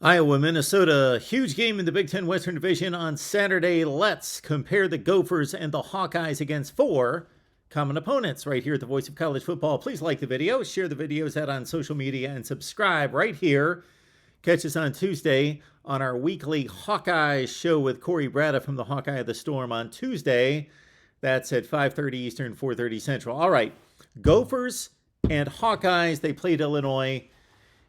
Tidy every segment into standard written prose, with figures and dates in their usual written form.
Iowa, Minnesota, huge game in the Big Ten Western Division on Saturday. Let's compare the Gophers and the Hawkeyes against four common opponents right here at the Voice of College Football. Please like the video, share the videos out on social media, and subscribe right here. Catch us on Tuesday on our weekly Hawkeye show with Corey Bratta from the Hawkeye of the Storm on Tuesday. That's at 5:30 Eastern, 4:30 Central. All right, Gophers and Hawkeyes, they played Illinois,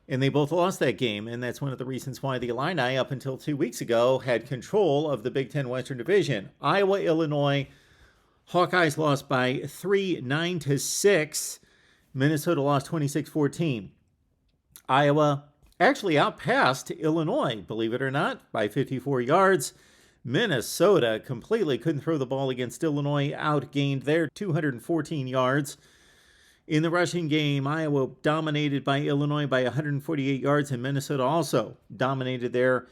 and they both lost that game, and that's one of the reasons why the Illini, up until 2 weeks ago, had control of the Big Ten Western Division. Iowa, Illinois, Hawkeyes lost by 3, 9-6. Minnesota lost 26-14. Iowa actually outpassed Illinois, believe it or not, by 54 yards. Minnesota completely couldn't throw the ball against Illinois, outgained their 214 yards. In the rushing game, Iowa dominated by Illinois by 148 yards, and Minnesota also dominated there,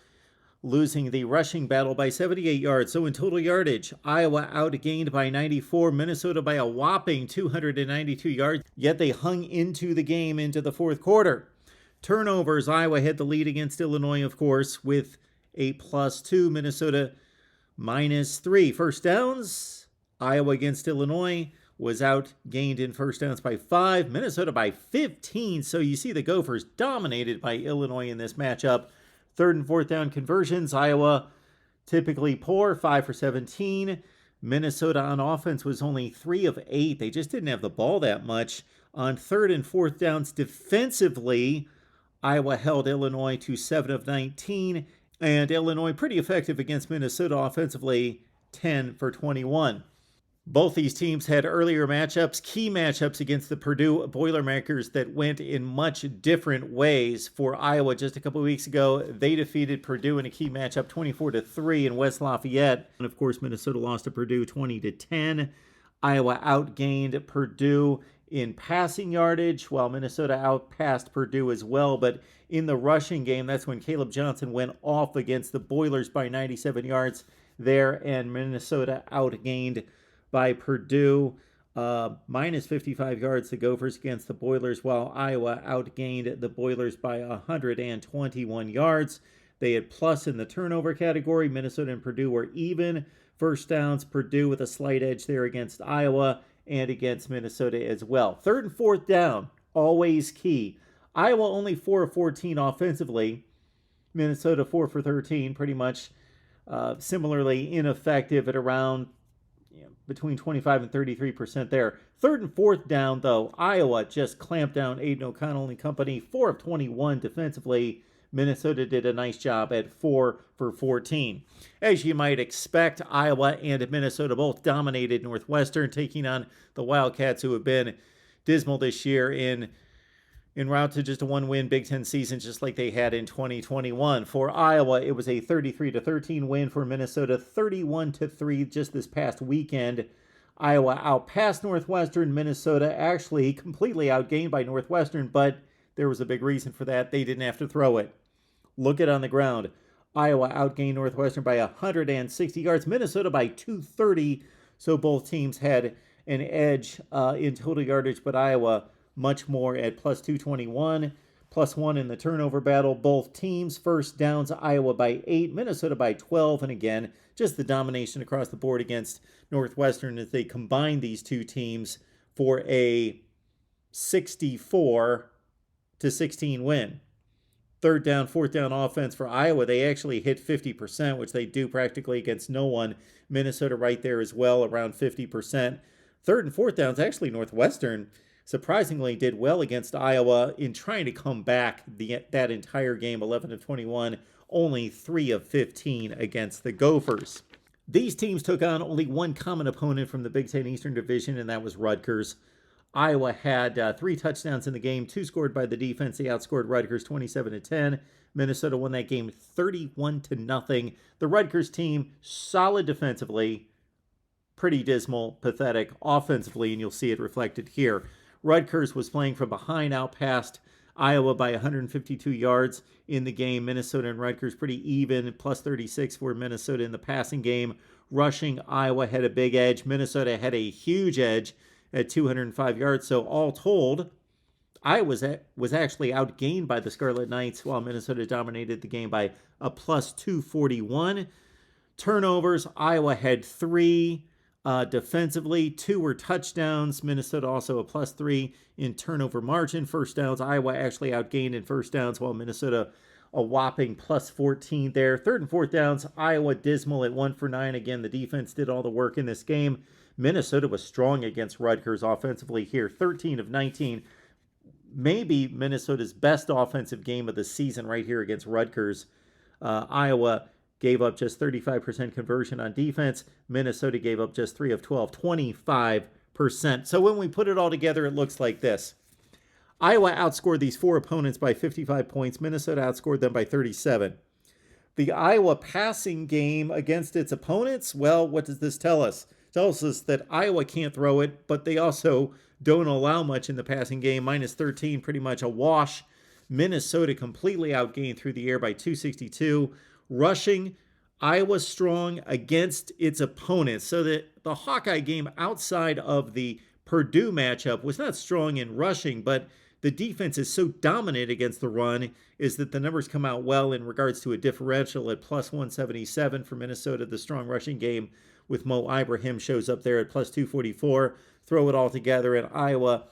losing the rushing battle by 78 yards. So in total yardage, Iowa outgained by 94, Minnesota by a whopping 292 yards, yet they hung into the game into the fourth quarter. Turnovers, Iowa had the lead against Illinois, of course, with a +2, Minnesota -3. First downs, Iowa against Illinois was outgained in first downs by 5, Minnesota by 15. So you see the Gophers dominated by Illinois in this matchup. Third and fourth down conversions, Iowa typically poor, 5 for 17. Minnesota on offense was only 3 of 8. They just didn't have the ball that much. On third and fourth downs defensively, Iowa held Illinois to 7 of 19. And Illinois pretty effective against Minnesota offensively, 10 for 21. Both these teams had earlier matchups, key matchups against the Purdue Boilermakers that went in much different ways. For Iowa, just a couple of weeks ago, they defeated Purdue in a key matchup 24-3 in West Lafayette. And of course, Minnesota lost to Purdue 20-10. Iowa outgained Purdue in passing yardage, while Minnesota outpassed Purdue as well. But in the rushing game, that's when Caleb Johnson went off against the Boilers by 97 yards there, and Minnesota outgained by Purdue, minus 55 yards, the Gophers against the Boilers, while Iowa outgained the Boilers by 121 yards. They had plus in the turnover category. Minnesota and Purdue were even. First downs, Purdue with a slight edge there against Iowa and against Minnesota as well. Third and fourth down, always key. Iowa only 4 of 14 offensively. Minnesota 4 for 13, pretty much similarly ineffective at around between 25 and 33% there. Third and fourth down, though, Iowa just clamped down Aiden O'Connell and company, 4 of 21 defensively. Minnesota did a nice job at 4 for 14. As you might expect, Iowa and Minnesota both dominated Northwestern, taking on the Wildcats, who have been dismal this year en route to just a one-win Big Ten season, just like they had in 2021. For Iowa, it was a 33-13 win. For Minnesota, 31-3 just this past weekend. Iowa outpassed Northwestern. Minnesota actually completely outgained by Northwestern, but there was a big reason for that. They didn't have to throw it. Look it on the ground. Iowa outgained Northwestern by 160 yards. Minnesota by 230. So both teams had an edge in total yardage, but Iowa much more at plus 221, plus 1 in the turnover battle. Both teams first downs, Iowa by 8, Minnesota by 12, and again, just the domination across the board against Northwestern as they combined these two teams for a 64-16 win. Third down, fourth down offense for Iowa, they actually hit 50%, which they do practically against no one. Minnesota right there as well, around 50%. Third and fourth downs, actually Northwestern surprisingly did well against Iowa in trying to come back that entire game, 11 of 21, only 3 of 15 against the Gophers. These teams took on only one common opponent from the Big Ten Eastern Division, and that was Rutgers. Iowa had 3 touchdowns in the game, 2 scored by the defense. They outscored Rutgers 27-10. Minnesota won that game 31-0. The Rutgers team, solid defensively, pretty dismal, pathetic offensively, and you'll see it reflected here. Rutgers was playing from behind, outpassed Iowa by 152 yards in the game. Minnesota and Rutgers pretty even, plus 36 for Minnesota in the passing game. Rushing, Iowa had a big edge. Minnesota had a huge edge at 205 yards. So all told, Iowa was actually outgained by the Scarlet Knights, while Minnesota dominated the game by a plus 241. Turnovers, Iowa had 3 defensively. 2 were touchdowns. Minnesota also a plus 3 in turnover margin. First downs, Iowa actually outgained in first downs, while Minnesota a whopping plus 14 there. Third and fourth downs, Iowa dismal at 1 for 9. Again, the defense did all the work in this game. Minnesota was strong against Rutgers offensively here, 13 of 19. Maybe Minnesota's best offensive game of the season right here against Rutgers. Iowa gave up just 35% conversion on defense. Minnesota gave up just 3 of 12, 25%. So when we put it all together, it looks like this. Iowa outscored these 4 opponents by 55 points. Minnesota outscored them by 37. The Iowa passing game against its opponents, well, what does this tell us? It tells us that Iowa can't throw it, but they also don't allow much in the passing game. Minus 13, pretty much a wash. Minnesota completely outgained through the air by 262. Rushing, Iowa strong against its opponents. So that the Hawkeye game outside of the Purdue matchup was not strong in rushing, but the defense is so dominant against the run is that the numbers come out well in regards to a differential at plus 177 for Minnesota. The strong rushing game with Mo Ibrahim shows up there at plus 244. Throw it all together, and Iowa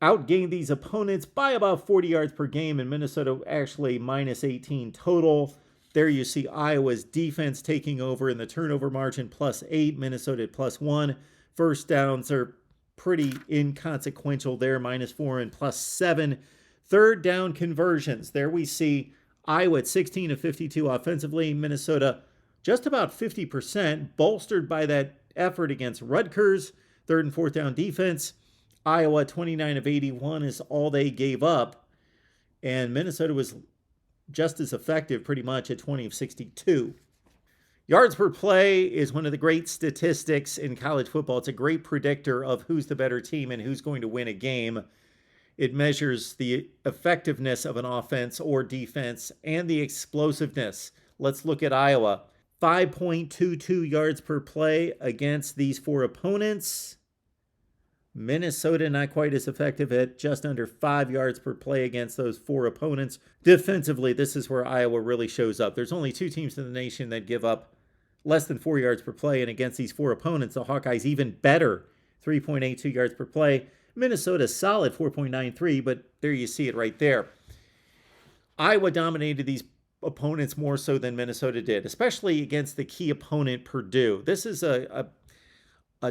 outgained these opponents by about 40 yards per game, and Minnesota actually minus 18 total. There you see Iowa's defense taking over in the turnover margin, plus 8. Minnesota at plus 1. First downs are pretty inconsequential there, minus 4 and plus 7. Third down conversions. There we see Iowa at 16 of 52 offensively. Minnesota just about 50%, bolstered by that effort against Rutgers. Third and fourth down defense. Iowa 29 of 81 is all they gave up. And Minnesota was just as effective pretty much at 20 of 62. Yards per play is one of the great statistics in college football. It's a great predictor of who's the better team and who's going to win a game. It measures the effectiveness of an offense or defense and the explosiveness. Let's look at Iowa. 5.22 yards per play against these 4 opponents. Minnesota not quite as effective at just under 5 yards per play against those 4 opponents. Defensively, this is where Iowa really shows up. There's only 2 teams in the nation that give up less than 4 yards per play, and against these 4 opponents, the Hawkeyes even better, 3.82 yards per play. Minnesota solid, 4.93, but there you see it right there. Iowa dominated these opponents more so than Minnesota did, especially against the key opponent, Purdue. This is a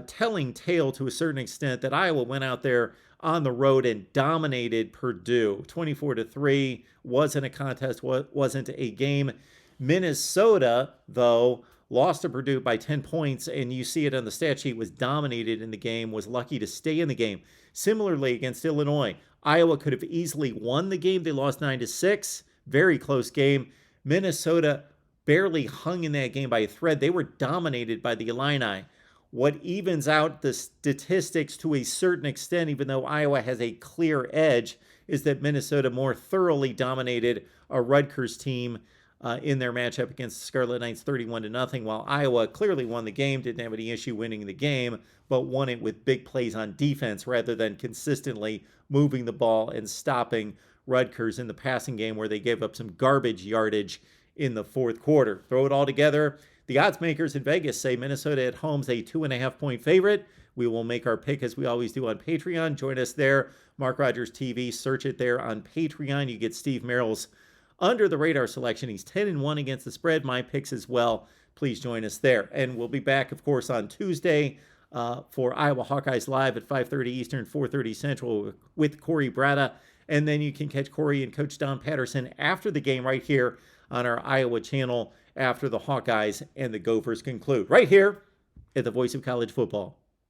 telling tale to a certain extent that Iowa went out there on the road and dominated Purdue. 24-3, wasn't a contest, wasn't a game. Minnesota, though, lost to Purdue by 10 points, and you see it on the stat sheet, was dominated in the game, was lucky to stay in the game. Similarly, against Illinois, Iowa could have easily won the game. They lost 9-6, very close game. Minnesota barely hung in that game by a thread. They were dominated by the Illini. What evens out the statistics to a certain extent, even though Iowa has a clear edge, is that Minnesota more thoroughly dominated a Rutgers team in their matchup against the Scarlet Knights 31-0, while Iowa clearly won the game, didn't have any issue winning the game, but won it with big plays on defense rather than consistently moving the ball and stopping Rutgers in the passing game, where they gave up some garbage yardage in the fourth quarter. Throw it all together. The odds makers in Vegas say Minnesota at home's a 2.5-point favorite. We will make our pick as we always do on Patreon. Join us there. MarkRogersTV. Search it there on Patreon. You get Steve Merrill's under the radar selection. He's 10-1 against the spread. My picks as well. Please join us there. And we'll be back, of course, on Tuesday for Iowa Hawkeyes Live at 5:30 Eastern, 4:30 Central with Corey Bratta. And then you can catch Corey and Coach Don Patterson after the game right here on our Iowa channel after the Hawkeyes and the Gophers conclude. Right here at the Voice of College Football.